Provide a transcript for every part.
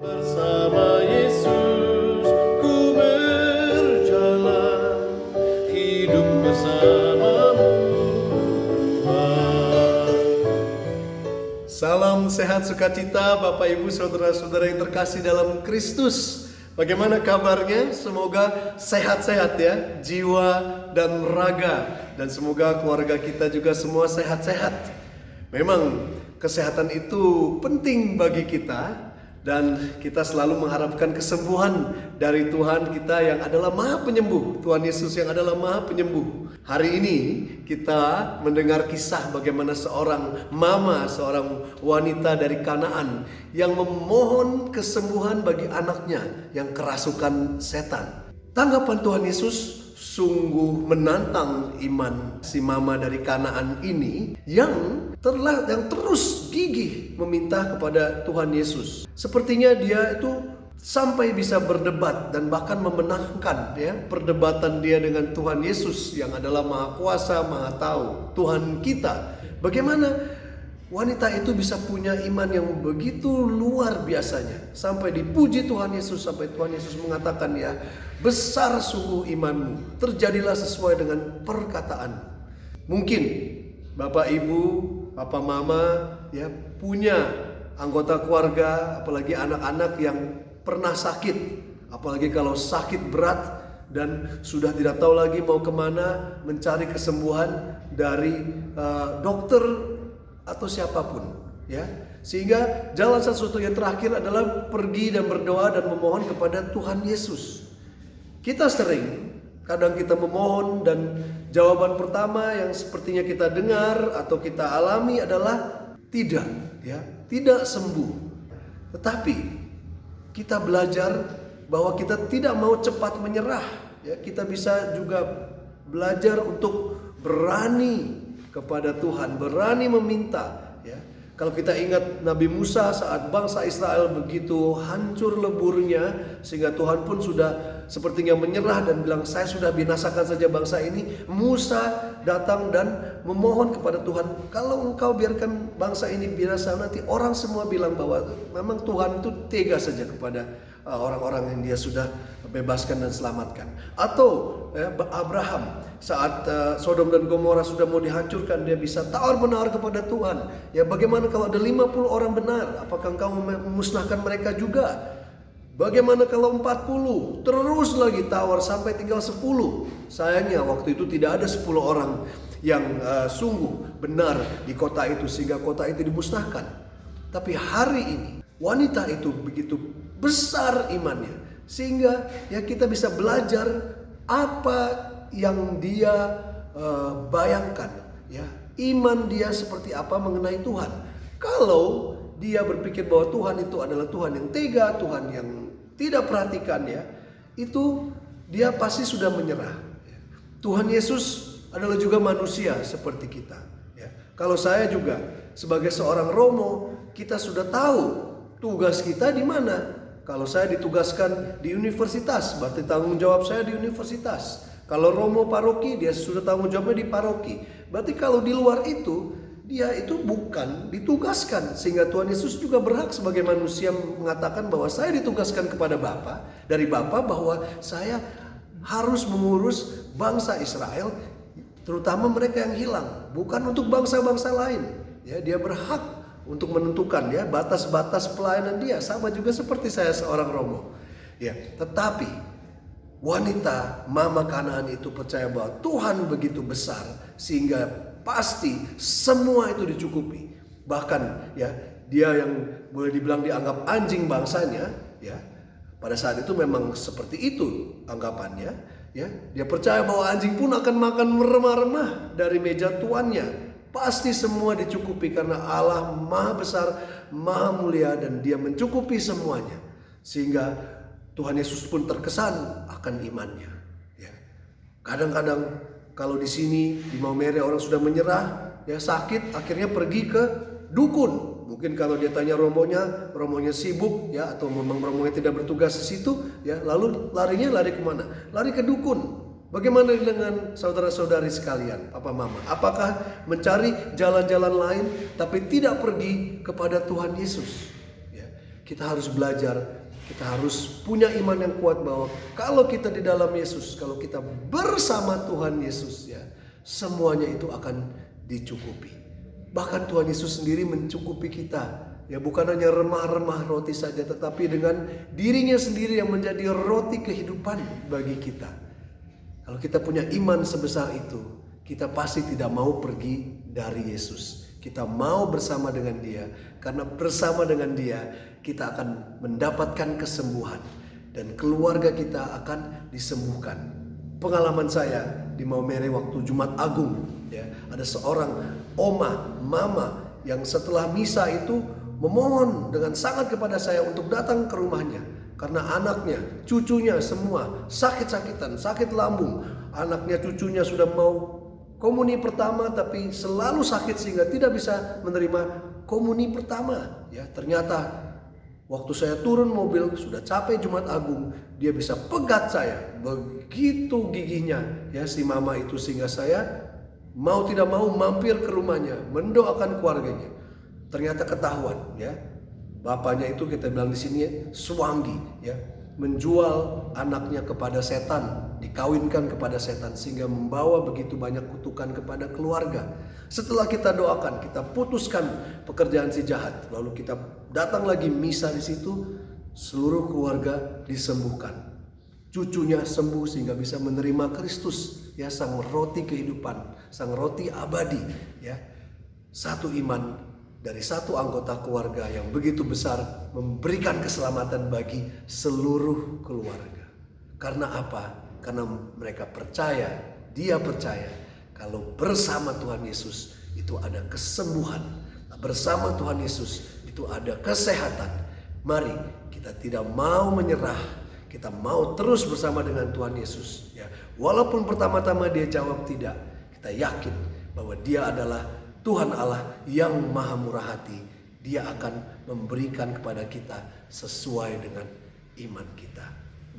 Bersama Yesus ku berjalan, hidup bersamamu Tuhan. Salam sehat sukacita Bapak Ibu saudara-saudara yang terkasih dalam Kristus. Bagaimana kabarnya? Semoga sehat-sehat ya, jiwa dan raga. Dan semoga keluarga kita juga semua sehat-sehat. Memang kesehatan itu penting bagi kita. Dan kita selalu mengharapkan kesembuhan dari Tuhan kita yang adalah Maha Penyembuh. Tuhan Yesus yang adalah Maha Penyembuh. Hari ini kita mendengar kisah bagaimana seorang mama, seorang wanita dari Kanaan yang memohon kesembuhan bagi anaknya yang kerasukan setan. Tanggapan Tuhan Yesus sungguh menantang iman si mama dari Kanaan ini yang terus gigih meminta kepada Tuhan Yesus. Sepertinya dia itu sampai bisa berdebat dan bahkan memenangkan ya perdebatan dia dengan Tuhan Yesus yang adalah Maha Kuasa, Maha Tahu, Tuhan kita. Bagaimana wanita itu bisa punya iman yang begitu luar biasanya sampai dipuji Tuhan Yesus, sampai Tuhan Yesus mengatakan ya, besar sungguh imanmu, terjadilah sesuai dengan perkataan. Mungkin Bapak Ibu, Papa Mama ya punya anggota keluarga, apalagi anak-anak yang pernah sakit, apalagi kalau sakit berat dan sudah tidak tahu lagi mau kemana mencari kesembuhan dari dokter atau siapapun ya, sehingga jalan satu-satunya terakhir adalah pergi dan berdoa dan memohon kepada Tuhan Yesus. Kita sering kadang kita memohon dan jawaban pertama yang sepertinya kita dengar atau kita alami adalah tidak ya, tidak sembuh. Tetapi kita belajar bahwa kita tidak mau cepat menyerah ya, kita bisa juga belajar untuk berani kepada Tuhan, berani meminta ya. Kalau kita ingat Nabi Musa saat bangsa Israel begitu hancur leburnya, sehingga Tuhan pun sudah sepertinya menyerah dan bilang saya sudah binasakan saja bangsa ini. Musa datang dan memohon kepada Tuhan, kalau engkau biarkan bangsa ini binasa, nanti orang semua bilang bahwa memang Tuhan itu tega saja kepada orang-orang yang dia sudah bebaskan dan selamatkan. Atau Abraham saat Sodom dan Gomora sudah mau dihancurkan, dia bisa tawar-menawar kepada Tuhan. Ya bagaimana kalau ada 50 orang benar, apakah engkau memusnahkan mereka juga? Bagaimana kalau 40? Terus lagi tawar sampai tinggal 10. Sayangnya waktu itu tidak ada 10 orang yang sungguh benar di kota itu sehingga kota itu dimusnahkan. Tapi hari ini wanita itu begitu besar imannya sehingga ya kita bisa belajar apa yang dia bayangkan ya, iman dia seperti apa mengenai Tuhan. Kalau dia berpikir bahwa Tuhan itu adalah Tuhan yang tega, Tuhan yang tidak perhatikan ya, itu dia pasti sudah menyerah. Tuhan Yesus adalah juga manusia seperti kita ya. Kalau saya juga sebagai seorang Romo, kita sudah tahu tugas kita di mana. Kalau saya ditugaskan di universitas, berarti tanggung jawab saya di universitas. Kalau Romo paroki, dia sudah tanggung jawabnya di paroki. Berarti kalau di luar itu, dia itu bukan ditugaskan. Sehingga Tuhan Yesus juga berhak sebagai manusia mengatakan bahwa saya ditugaskan kepada Bapa, dari Bapa, bahwa saya harus mengurus bangsa Israel, terutama mereka yang hilang, bukan untuk bangsa-bangsa lain. Ya, dia berhak untuk menentukan ya batas-batas pelayanan dia, sama juga seperti saya seorang Romo. Ya, tetapi wanita mama Kanaan itu percaya bahwa Tuhan begitu besar sehingga pasti semua itu dicukupi. Bahkan ya dia yang boleh dibilang dianggap anjing bangsanya ya, pada saat itu memang seperti itu anggapannya ya. Dia percaya bahwa anjing pun akan makan remah-remah dari meja tuannya. Pasti semua dicukupi karena Allah Maha Besar, Maha Mulia, dan Dia mencukupi semuanya. Sehingga Tuhan Yesus pun terkesan akan imannya. Ya. Kadang-kadang kalau di sini di Maumere orang sudah menyerah, ya sakit, akhirnya pergi ke dukun. Mungkin kalau dia tanya romonya sibuk, ya atau memang romonya tidak bertugas di situ, ya lalu lari kemana? Lari ke dukun. Bagaimana dengan saudara-saudari sekalian, Papa Mama? Apakah mencari jalan-jalan lain tapi tidak pergi kepada Tuhan Yesus? Ya. Kita harus belajar, kita harus punya iman yang kuat bahwa kalau kita di dalam Yesus, kalau kita bersama Tuhan Yesus ya, semuanya itu akan dicukupi. Bahkan Tuhan Yesus sendiri mencukupi kita. Ya, bukan hanya remah-remah roti saja, tetapi dengan dirinya sendiri yang menjadi roti kehidupan bagi kita. Kalau kita punya iman sebesar itu, kita pasti tidak mau pergi dari Yesus. Kita mau bersama dengan Dia, karena bersama dengan Dia kita akan mendapatkan kesembuhan dan keluarga kita akan disembuhkan. Pengalaman saya di Maumere waktu Jumat Agung, ya, ada seorang mama yang setelah misa itu memohon dengan sangat kepada saya untuk datang ke rumahnya. Karena anaknya, cucunya semua sakit-sakitan, sakit lambung. Anaknya, cucunya sudah mau komuni pertama tapi selalu sakit sehingga tidak bisa menerima komuni pertama. Ya, ternyata waktu saya turun mobil sudah capek Jumat Agung, dia bisa pegat saya. Begitu gigihnya ya si mama itu, sehingga saya mau tidak mau mampir ke rumahnya, mendoakan keluarganya. Ternyata ketahuan ya, bapaknya itu kita bilang di sini ya, suwangi ya, menjual anaknya kepada setan, dikawinkan kepada setan, sehingga membawa begitu banyak kutukan kepada keluarga. Setelah kita doakan, kita putuskan pekerjaan si jahat, lalu kita datang lagi misa di situ, seluruh keluarga disembuhkan. Cucunya sembuh sehingga bisa menerima Kristus ya, sang roti kehidupan, sang roti abadi ya. Satu iman dari satu anggota keluarga yang begitu besar memberikan keselamatan bagi seluruh keluarga. Karena apa? Karena mereka percaya, dia percaya kalau bersama Tuhan Yesus itu ada kesembuhan, bersama Tuhan Yesus itu ada kesehatan. Mari kita tidak mau menyerah, kita mau terus bersama dengan Tuhan Yesus ya. Walaupun pertama-tama dia jawab tidak, kita yakin bahwa dia adalah Tuhan Allah yang maha murah hati. Dia akan memberikan kepada kita sesuai dengan iman kita.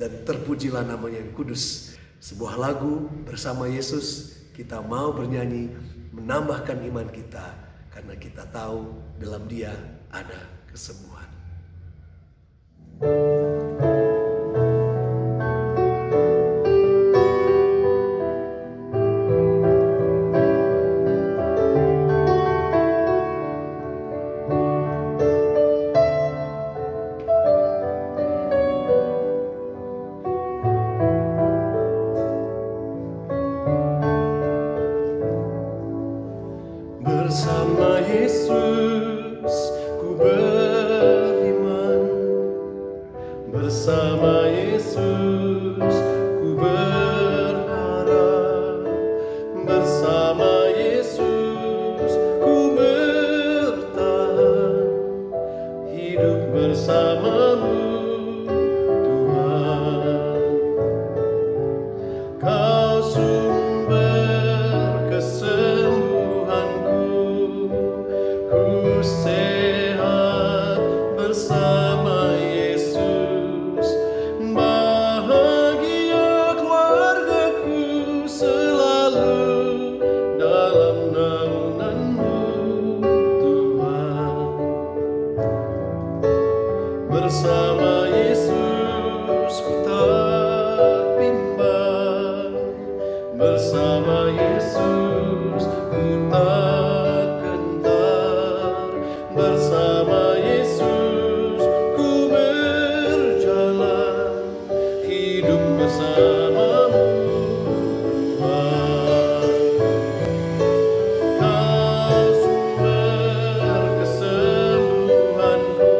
Dan terpujilah namanya yang kudus. Sebuah lagu bersama Yesus, kita mau bernyanyi, menambahkan iman kita, karena kita tahu dalam Dia ada kesembuhan. Bersama Yesus ku beriman, bersama Yesus ku berharap, bersama Yesus ku bertahan, hidup bersamamu Tuhan. Kau sumber kesembuhanku, ku sehat bersama Yesus. Bahagia keluargaku selalu dalam naungan-Mu Tuhan. Bersama Yesus ku tak bimbang, bersama Yesus ku tak gentar, bersama Yesus ku berjalan, hidup bersama-Mu Tuhan. Kau sumber kesembuhanku,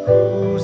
ku